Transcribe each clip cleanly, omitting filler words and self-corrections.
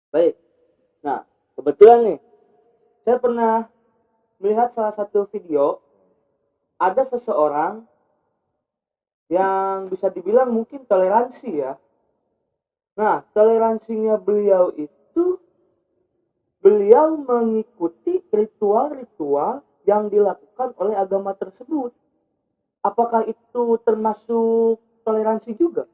Baik. Nah, kebetulan nih, saya pernah melihat salah satu video, ada seseorang yang bisa dibilang mungkin toleransi ya. Nah, toleransinya beliau itu, beliau mengikuti ritual-ritual yang dilakukan oleh agama tersebut. Apakah itu termasuk toleransi juga?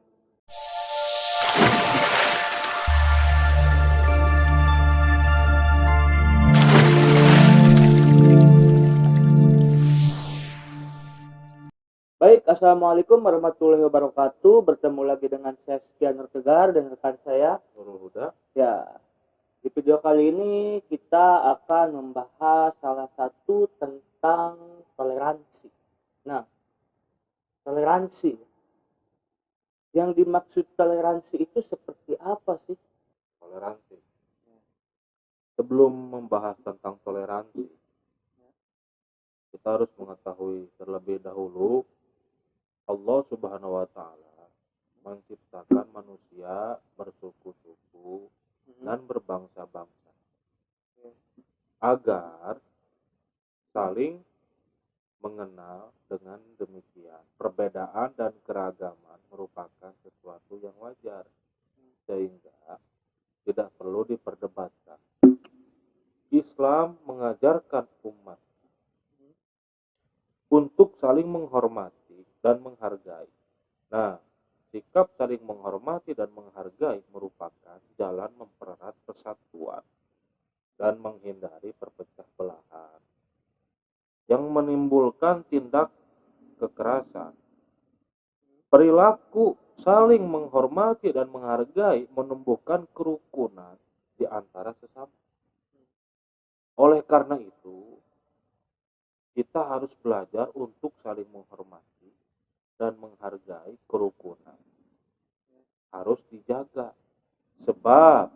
Baik, Assalamualaikum warahmatullahi wabarakatuh. Bertemu lagi dengan saya Sekian Tegar dan rekan saya Nurul Huda. Ya, di video kali ini kita akan membahas salah satu tentang toleransi. Nah, toleransi. Yang dimaksud toleransi itu seperti apa sih? Toleransi. Sebelum membahas tentang toleransi, kita harus mengetahui terlebih dahulu Allah Subhanahu wa taala menciptakan manusia bersuku-suku dan berbangsa-bangsa agar saling mengenal. Dengan demikian, perbedaan dan keragaman merupakan sesuatu yang wajar sehingga tidak perlu diperdebatkan. Islam mengajarkan umat untuk saling menghormati dan menghargai. Nah, sikap saling menghormati dan menghargai merupakan jalan mempererat persatuan dan menghindari perpecah belahan yang menimbulkan tindak kekerasan. Perilaku saling menghormati dan menghargai menumbuhkan kerukunan di antara sesama. Oleh karena itu, kita harus belajar untuk saling menghormati dan menghargai kerukunan. Harus dijaga. Sebab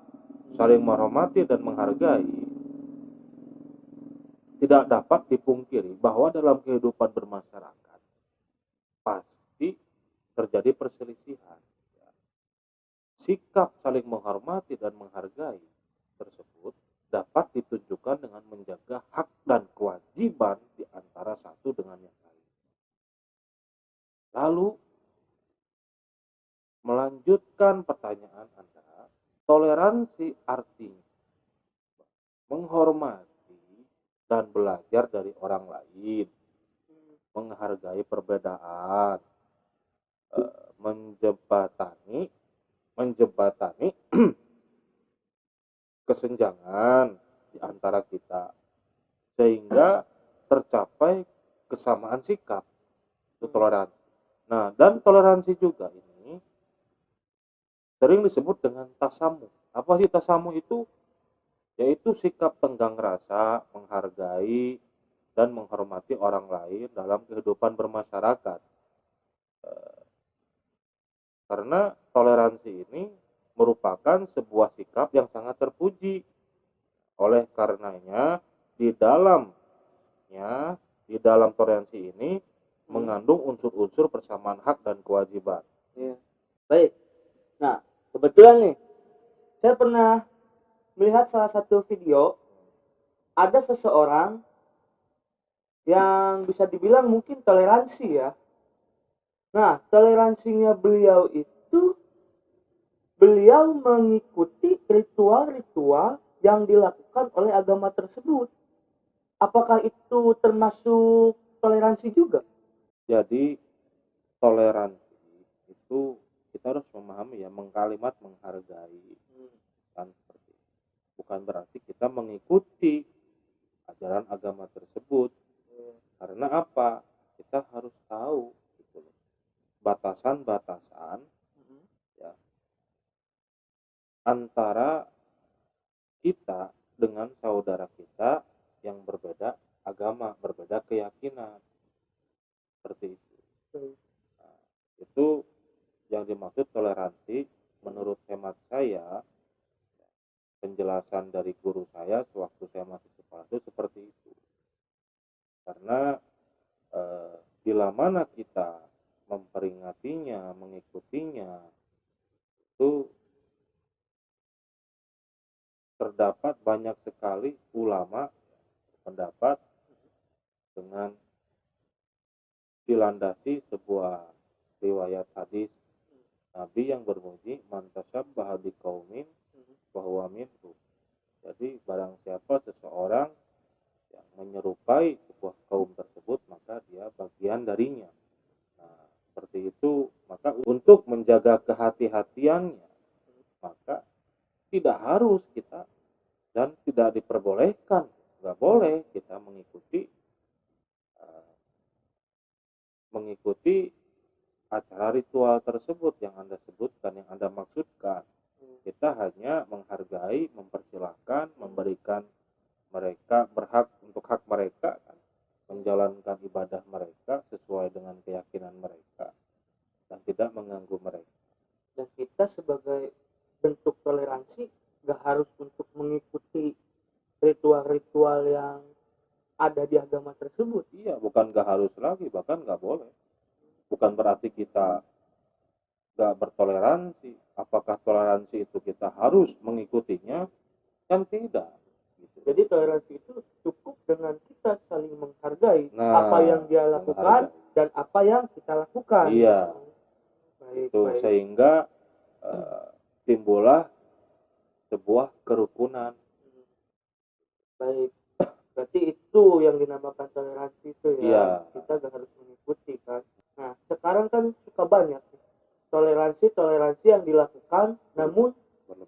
saling menghormati dan menghargai tidak dapat dipungkiri bahwa dalam kehidupan bermasyarakat pasti terjadi perselisihan. Sikap saling menghormati dan menghargai tersebut dapat ditunjukkan dengan menjaga hak dan kewajiban di antara satu dengan yang lain. Lalu melanjutkan pertanyaan Anda, toleransi artinya menghormati dan belajar dari orang lain, menghargai perbedaan, menjembatani menjembatani kesenjangan di antara kita sehingga tercapai kesamaan sikap, itu toleransi. Nah, dan toleransi juga ini sering disebut dengan tasamu. Apa sih tasamu itu? Yaitu sikap tenggang rasa, menghargai dan menghormati orang lain dalam kehidupan bermasyarakat. Karena toleransi ini merupakan sebuah sikap yang sangat terpuji. Oleh karenanya, di dalamnya, di dalam toleransi ini mengandung unsur-unsur persamaan hak dan kewajiban. Ya. Baik. Nah, kebetulan nih, saya pernah melihat salah satu video, ada seseorang yang bisa dibilang mungkin toleransi ya. Nah, toleransinya beliau itu, beliau mengikuti ritual-ritual yang dilakukan oleh agama tersebut. Apakah itu termasuk toleransi juga? Jadi, toleransi itu kita harus memahami ya, mengkalimat menghargai kan seperti itu. Bukan berarti kita mengikuti ajaran agama tersebut. Karena apa? Kita harus tahu gitu loh, batasan-batasan ya antara kita dengan saudara kita yang berbeda agama, berbeda keyakinan. Seperti itu. Nah, itu yang dimaksud toleransi menurut hemat saya. Penjelasan dari guru saya sewaktu saya masih sekolah itu seperti itu. Karena bila mana kita memperingatinya, mengikutinya, itu terdapat banyak sekali ulama pendapat dengan dilandasi sebuah riwayat hadis Nabi yang berbunyi man tasyabbaha biqaumin fahuwa minhum. Jadi barang siapa seseorang yang menyerupai sebuah kaum tersebut maka dia bagian darinya. Nah, seperti itu, maka untuk menjaga kehati-hatiannya maka tidak harus kita dan tidak diperbolehkan, nggak boleh kita mengikuti acara ritual tersebut yang Anda sebutkan, yang Anda maksudkan. Kita hanya menghargai, mempersilahkan, memberikan mereka berhak untuk hak mereka kan, menjalankan ibadah mereka sesuai dengan keyakinan mereka dan tidak mengganggu mereka. Dan kita sebagai bentuk toleransi gak harus untuk mengikuti ritual-ritual yang ada di agama tersebut. Iya, bukan gak harus lagi, bahkan gak boleh. Bukan berarti kita gak bertoleransi. Apakah toleransi itu kita harus mengikutinya? Kan tidak. Gitu. Jadi toleransi itu cukup dengan kita saling menghargai Nah, apa yang dia lakukan dan apa yang kita lakukan. Iya. Itu sehingga timbullah sebuah kerukunan. Baik. Berarti itu yang dinamakan toleransi itu ya. Iya. Kita gak harus mengikuti kan. Nah, sekarang kan suka banyak toleransi yang dilakukan namun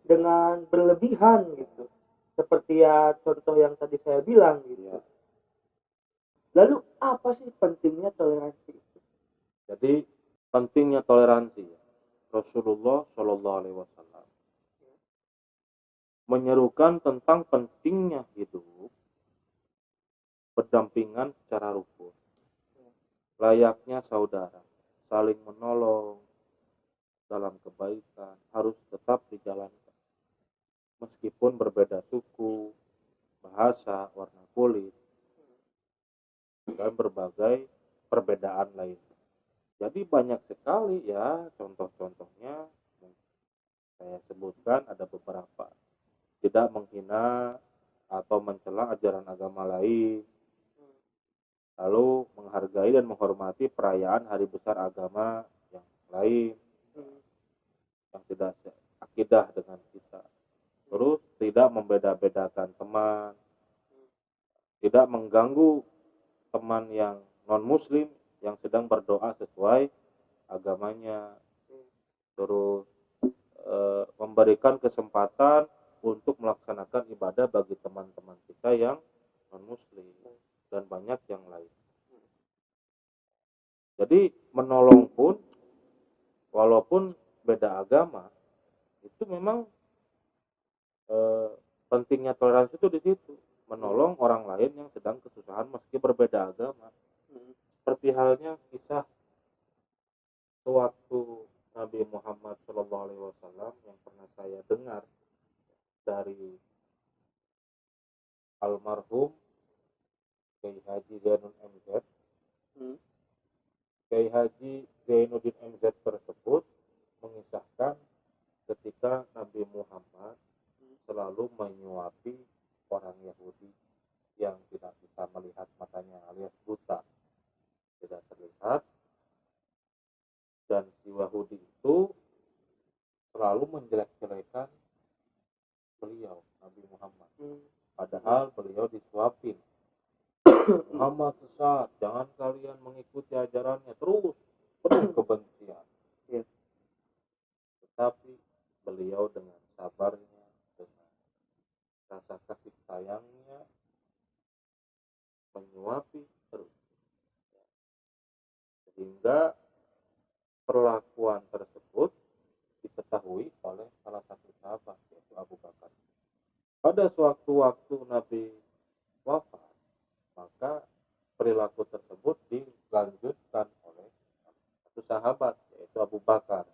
dengan berlebihan gitu. Seperti ya contoh yang tadi saya bilang gitu. Iya. Lalu apa sih pentingnya toleransi itu? Jadi pentingnya toleransi. Rasulullah Shallallahu Alaihi Wasallam menyerukan tentang pentingnya hidup berdampingan secara rukun, layaknya saudara, saling menolong dalam kebaikan harus tetap dijalankan meskipun berbeda suku, bahasa, warna kulit dan berbagai perbedaan lainnya. Jadi banyak sekali ya contoh-contohnya saya sebutkan ada beberapa. Tidak menghina atau mencela ajaran agama lain, lalu menghargai dan menghormati perayaan hari besar agama yang lain yang tidak akidah dengan kita. Terus tidak membeda-bedakan teman, tidak mengganggu teman yang non muslim yang sedang berdoa sesuai agamanya. Terus memberikan kesempatan untuk melaksanakan ibadah bagi teman-teman kita yang non muslim dan banyak yang lain. Jadi menolong pun walaupun beda agama itu memang pentingnya toleransi itu di situ, menolong orang lain yang sedang kesusahan meski berbeda agama. Seperti halnya kisah sewaktu Nabi Muhammad SAW yang pernah saya dengar dari almarhum Kiai Haji Zainuddin MZ. Kiai Haji Zainuddin MZ tersebut mengisahkan ketika Nabi Muhammad selalu menyuapi orang Yahudi yang tidak bisa melihat matanya alias buta, tidak terlihat, dan si Yahudi itu selalu menjelek-jelekan beliau Nabi Muhammad, padahal beliau disuapin. Muhammad sesat, jangan kalian mengikuti ajarannya, terus penuh kebencian. Tetapi beliau dengan sabarnya, dengan rasa kasih sayangnya menyuapi terus, sehingga perlakuan tersebut diketahui oleh salah satu sahabat yaitu Abu Bakar. Pada sewaktu-waktu Nabi wafat, maka perilaku tersebut dilanjutkan oleh satu sahabat yaitu Abu Bakar,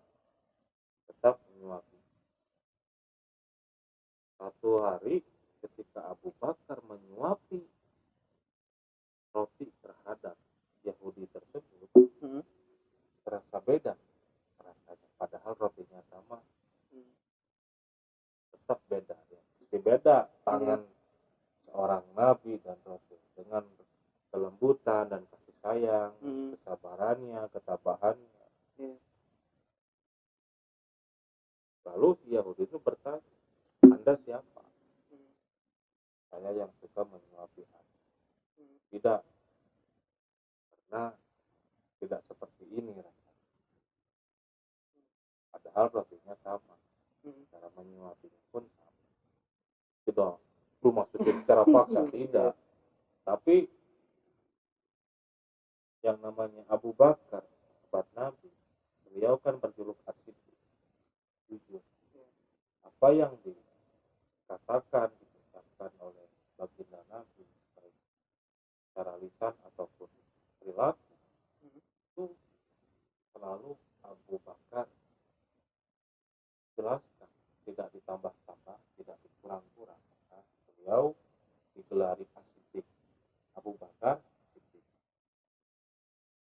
tetap menyuapi. Satu hari ketika Abu Bakar menyuapi roti terhadap Yahudi tersebut, terasa beda rasanya, padahal rotinya sama, tetap beda ya. Mesti beda tangan seorang nabi dan rasul dengan kelembutan dan kasih sayang, kesabarannya, ketabahannya. Lalu si Yahudi itu bertanya, Anda siapa? Saya yang suka menyuapi Anda. Tidak, karena tidak seperti ini rasanya. Padahal profilnya sama, cara menyuapinya pun sama. Tidak, itu maksudnya secara paksa tidak. Tapi yang namanya Abu Bakar, sahabat Nabi, beliau kan berjuluk As-Siddiq, jujur. Apa yang dikatakan, diucapkan oleh baginda Nabi, baik secara lisan ataupun perilaku, itu selalu Abu Bakar jelaskan, tidak ditambah-tambah, tidak dikurang-kurang. Nah, beliau digelari As-Siddiq, Abu Bakar Siddiq,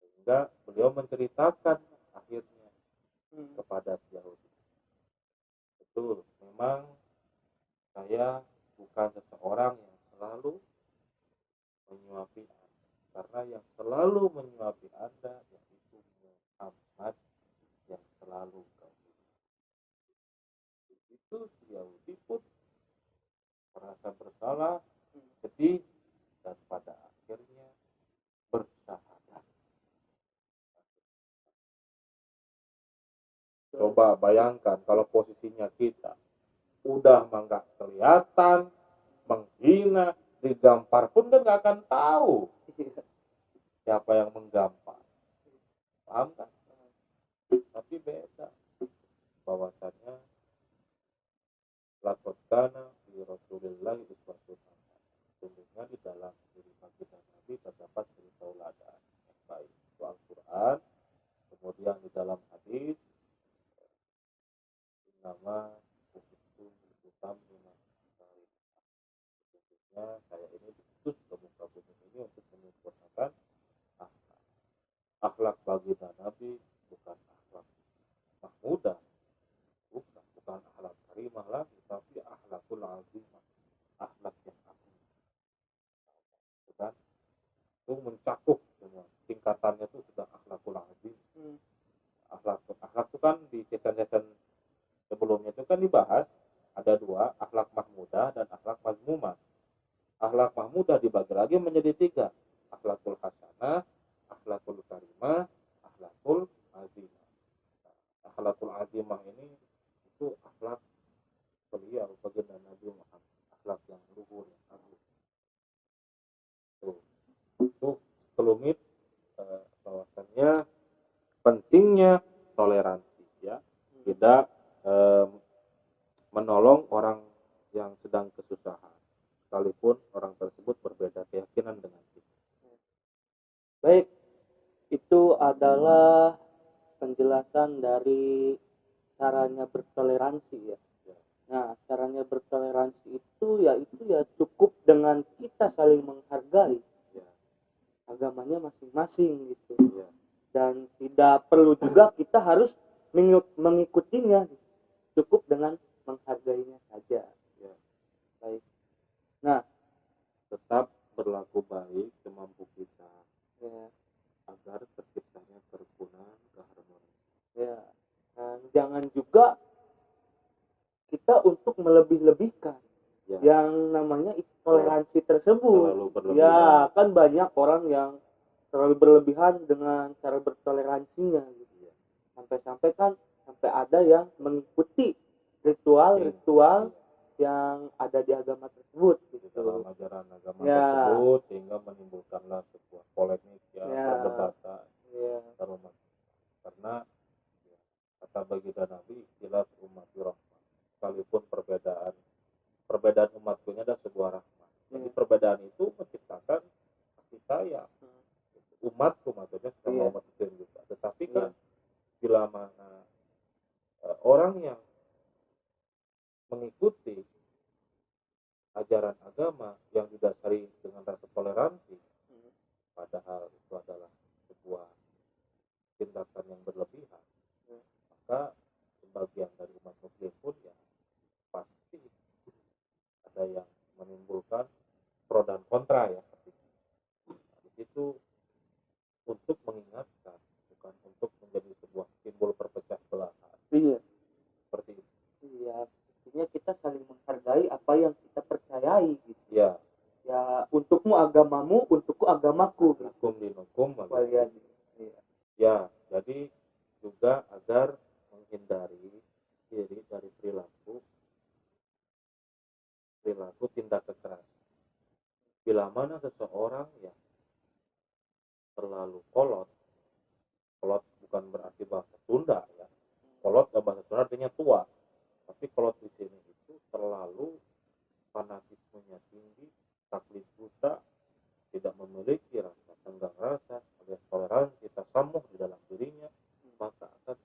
sehingga beliau menceritakan akhirnya kepada Yahudi, betul, memang saya bukan seseorang yang selalu menyuapi Anda, karena yang selalu menyuapi Anda yaitu Muhammad yang selalu kau itu. Yahudi pun merasa bersalah, sedih, dan pada akhirnya bersyahadat. Coba bayangkan kalau posisinya kita udah nggak kelihatan, menghina, digampar pun kan nggak akan tahu siapa yang menggampar, paham kan? Tapi beda, bahwasannya laqad kana fi Rasulillah uswatun hasanah. Sesungguhnya di dalam diri baginda Nabi terdapat suri tauladan yang baik. Itu Al-Quran. Kemudian di dalam hadis, nama utusan lima kali. Sesungguhnya saya ini diutus ke muka bumi ini untuk menyempurnakan akhlak. Akhlak baginda Nabi bukan akhlak mahmudah, bukan akhlak karimah lagi, tapi akhlakul azimah, akhlak yang agung. Bukan? Itu mencakup semua tingkatannya, itu sudah akhlakul azim. Akhlak itu kan di season sebelumnya itu kan dibahas ada dua, akhlak mahmudah dan akhlak mazmumah. Akhlak mahmudah dibagi lagi menjadi tiga, akhlakul hasanah, akhlakul karimah, akhlakul azimah. Akhlakul azimah ini itu akhlak beliau baginda Nabi Muhammad, akhlak yang luhur, yang agung. Itu sekelumit bahwasannya pentingnya toleransi, ya, tidak menolong orang yang sedang kesusahan, sekalipun orang tersebut berbeda keyakinan dengan kita. Baik, itu adalah penjelasan dari caranya bertoleransi ya. Nah, caranya bertoleransi itu ya cukup dengan kita saling menghargai agamanya masing-masing gitu. Dan tidak perlu juga kita harus mengikutinya, cukup dengan menghargainya saja. Baik. Nah, tetap berlaku baik semampu kita, agar terciptanya kerukunan, keharmonisan. Dan jangan juga kita untuk melebih-lebihkan yang namanya toleransi tersebut. Ya, kan banyak orang yang terlalu berlebihan dengan cara bertoleransinya gitu. Sampai-sampai kan sampai ada yang mengikuti ritual-ritual yang ada di agama tersebut gitu. Dalam ajaran agama tersebut, sehingga menimbulkanlah sebuah polemik, perdebatan, karena kata baginda Nabi, ikhtilaf ummati rahmah, sekalipun perbedaan umatku ini adalah sebuah rahmat. Jadi perbedaan itu menciptakan kasih sayang. Umatku maksudnya sama umat Muslim juga. Tetapi kan bila mana orang yang mengikuti ajaran agama yang didasari dengan rasa toleransi, padahal itu adalah sebuah tindakan yang berlebihan, maka sebagian dari umat Muslim pun ya pasti ada yang menimbulkan pro dan kontra ya. Nah, di situ untuk mengingatkan, bukan untuk menjadi sebuah simbol perpecah belahan. Iya. Seperti itu. Iya, intinya kita saling menghargai apa yang kita percayai gitu. Ya, Ya, untukmu agamamu, untukku agamaku gitu. hukum dinukum. Kalian. Iya. Ya, jadi juga agar menghindari diri dari perilaku tindak kekerasan. Bila mana seseorang yang terlalu kolot bukan berarti bahasa Sunda ya. Kolot dalam bahasa Sunda artinya tua. Tapi kolot di sini itu terlalu fanatismenya tinggi, taklid buta, tidak memiliki rasa tenggang rasa, alias toleransi, tasamuh di dalam dirinya, maka akan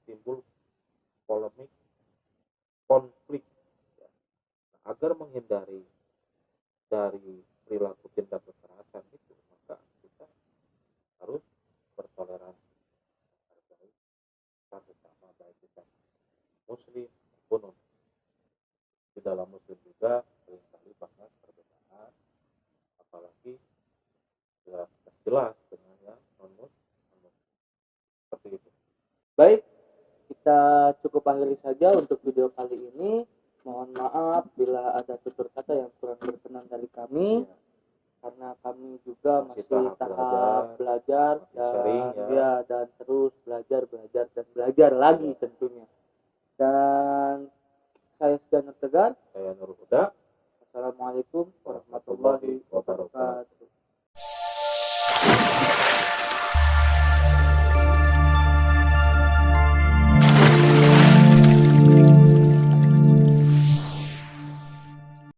timbul polemik, konflik. Ya. Nah, agar menghindari dari perilaku tindak kekerasan itu, maka kita harus bertoleransi, menghargai sesama, baik kita muslim maupun di dalam muslim juga seringkali banyak perbedaan, apalagi jelas dengan yang non muslim seperti itu. Baik, kita cukup akhiri saja untuk video kali ini. Mohon maaf bila ada tutur kata yang kurang berkenan dari kami, Ya. karena kami juga Masih masih tahap belajar masih sering, ya. dan terus belajar lagi tentunya. Dan saya Sedan Tegar. Saya Nur Huda. Assalamualaikum warahmatullahi wabarakatuh.